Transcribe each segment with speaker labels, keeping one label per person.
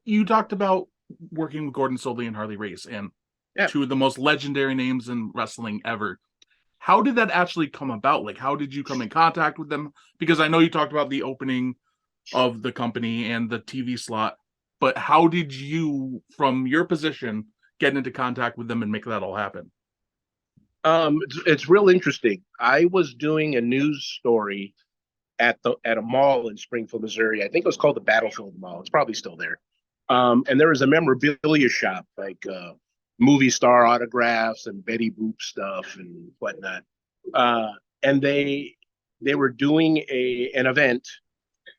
Speaker 1: You talked about working with Gordon Solie and Harley Race, and
Speaker 2: Yeah.
Speaker 1: two of the most legendary names in wrestling ever. How did that actually come about? Like, how did you come in contact with them? Because I know you talked about the opening of the company and the TV slot, but how did you, from your position, get into contact with them and make that all happen?
Speaker 2: It's real interesting. I was doing a news story at a mall in Springfield, Missouri. I think it was called the Battlefield Mall. It's probably still there. And there was a memorabilia shop, like movie star autographs and Betty Boop stuff and whatnot. Uh, and they were doing an event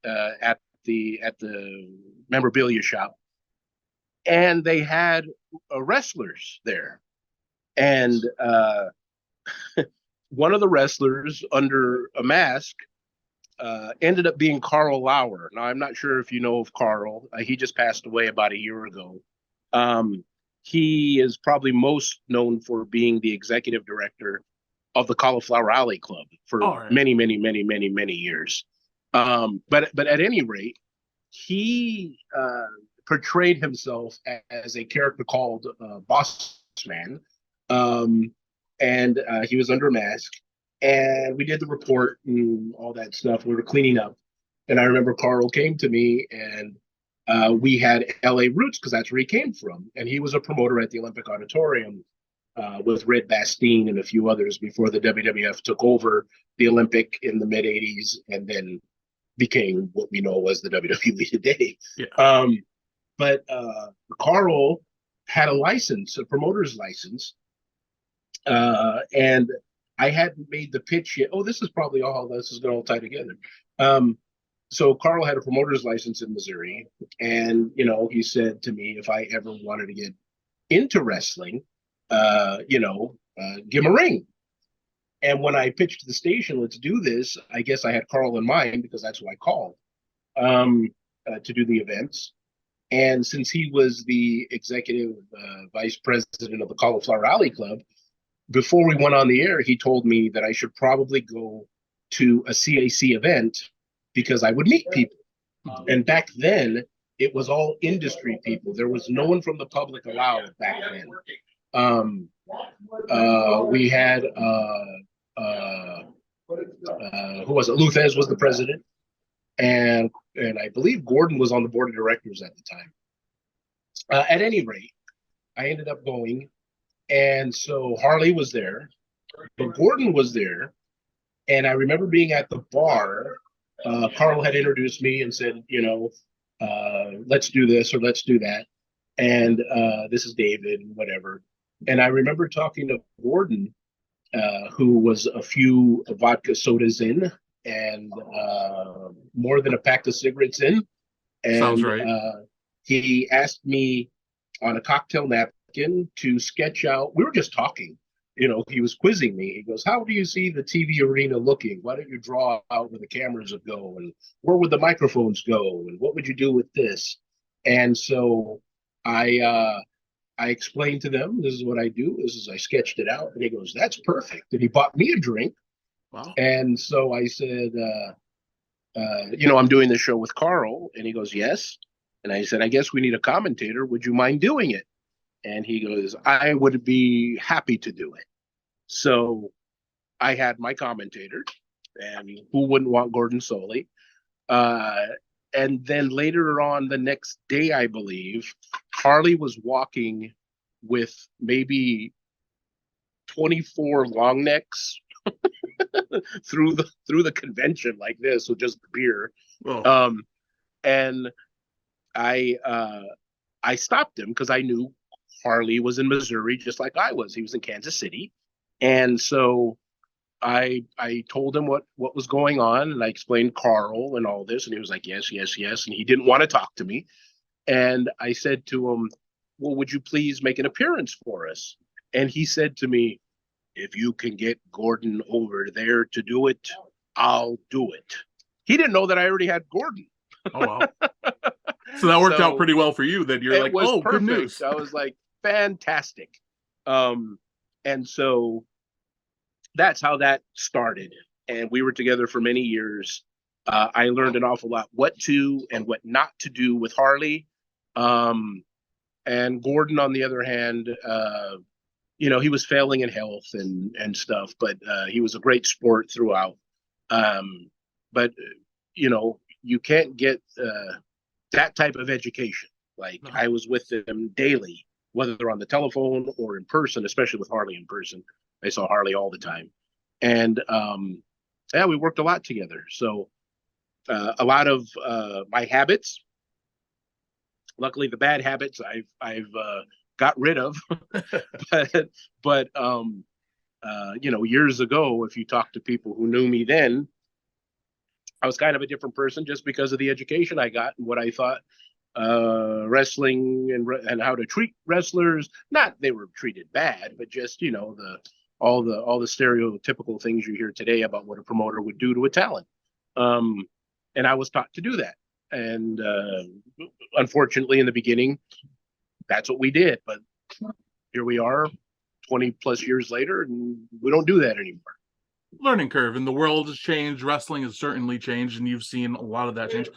Speaker 2: at the memorabilia shop, and they had wrestlers there. And one of the wrestlers under a mask ended up being Carl Lauer. Now, I'm not sure if you know of Carl. He just passed away about a year ago. Um, he is probably most known for being the executive director of the Cauliflower Alley Club for
Speaker 1: All right.
Speaker 2: many, many, many, many, many years. But at any rate, he portrayed himself as a character called Boss Man, um, and he was under a mask. And we did the report and all that stuff. We were cleaning up, and I remember Carl came to me, and we had L.A. roots because that's where he came from, and he was a promoter at the Olympic Auditorium with Red Bastien and a few others before the WWF took over the Olympic in the mid '80s, and then became what we know as the WWE today.
Speaker 1: Yeah.
Speaker 2: But Carl had a license, a promoter's license, and I hadn't made the pitch yet. Oh, this is probably all this is going to all tie together. So Carl had a promoter's license in Missouri, and he said to me if I ever wanted to get into wrestling, give him a ring. And when I pitched to the station, let's do this, I guess I had Carl in mind because that's who I called to do the events. And since he was the executive vice president of the Cauliflower Alley Club, before we went on the air, he told me that I should probably go to a CAC event because I would meet people. And back then, it was all industry people. There was no one from the public allowed back then. We had who was it? Luthez was the president, and I believe Gordon was on the board of directors at the time. At any rate, I ended up going, and so Harley was there, but Gordon was there, and I remember being at the bar. Carl had introduced me and said, let's do this or let's do that, and this is David, whatever. And I remember talking to Gordon, who was a few vodka sodas in and more than a pack of cigarettes in.
Speaker 1: Sounds
Speaker 2: And
Speaker 1: right.
Speaker 2: he asked me on a cocktail napkin to sketch out. We were just talking. He was quizzing me. He goes, "How do you see the TV arena looking? Why don't you draw out where the cameras would go? And where would the microphones go? And what would you do with this?" And so I explained to them, this is what I do. This is I sketched it out. And he goes, "That's perfect." And he bought me a drink.
Speaker 1: Wow.
Speaker 2: And so I said, I'm doing this show with Carl. And he goes, "Yes." And I said, "I guess we need a commentator. Would you mind doing it?" And he goes, "I would be happy to do it." So I had my commentator, and who wouldn't want Gordon Solie? Uh, and then later on the next day, I believe, Harley was walking with maybe 24 long necks through the convention like this with just beer.
Speaker 1: Well,
Speaker 2: Um, and I stopped him because I knew Harley was in Missouri just like I was. He was in Kansas City. And so I told him what was going on, and I explained Carl and all this, and he was like, "Yes, yes, yes," and he didn't want to talk to me. And I said to him, "Well, would you please make an appearance for us?" And he said to me, "If you can get Gordon over there to do it, I'll do it." He didn't know that I already had Gordon.
Speaker 1: oh wow. So that worked out
Speaker 2: So
Speaker 1: pretty well for you. That you're
Speaker 2: it
Speaker 1: like,
Speaker 2: was
Speaker 1: oh, good
Speaker 2: perfect.
Speaker 1: news.
Speaker 2: I was like, fantastic. Um, and so that's how that started. And we were together for many years. I learned an awful lot what to and what not to do with Harley. And Gordon, on the other hand, he was failing in health and stuff, but he was a great sport throughout. But you can't get that type of education. Like,
Speaker 1: No.
Speaker 2: I was with them daily, whether they're on the telephone or in person, especially with Harley in person. I saw Harley all the time. And yeah, we worked a lot together. So a lot of my habits, luckily the bad habits I've got rid of. but years ago, if you talk to people who knew me then, I was kind of a different person just because of the education I got and what I thought wrestling and how to treat wrestlers. Not they were treated bad, but just all the stereotypical things you hear today about what a promoter would do to a talent. And I was taught to do that. And unfortunately, in the beginning, that's what we did. But here we are, 20 plus years later, and we don't do that anymore.
Speaker 1: Learning curve, and the world has changed. Wrestling has certainly changed, and you've seen a lot of that change.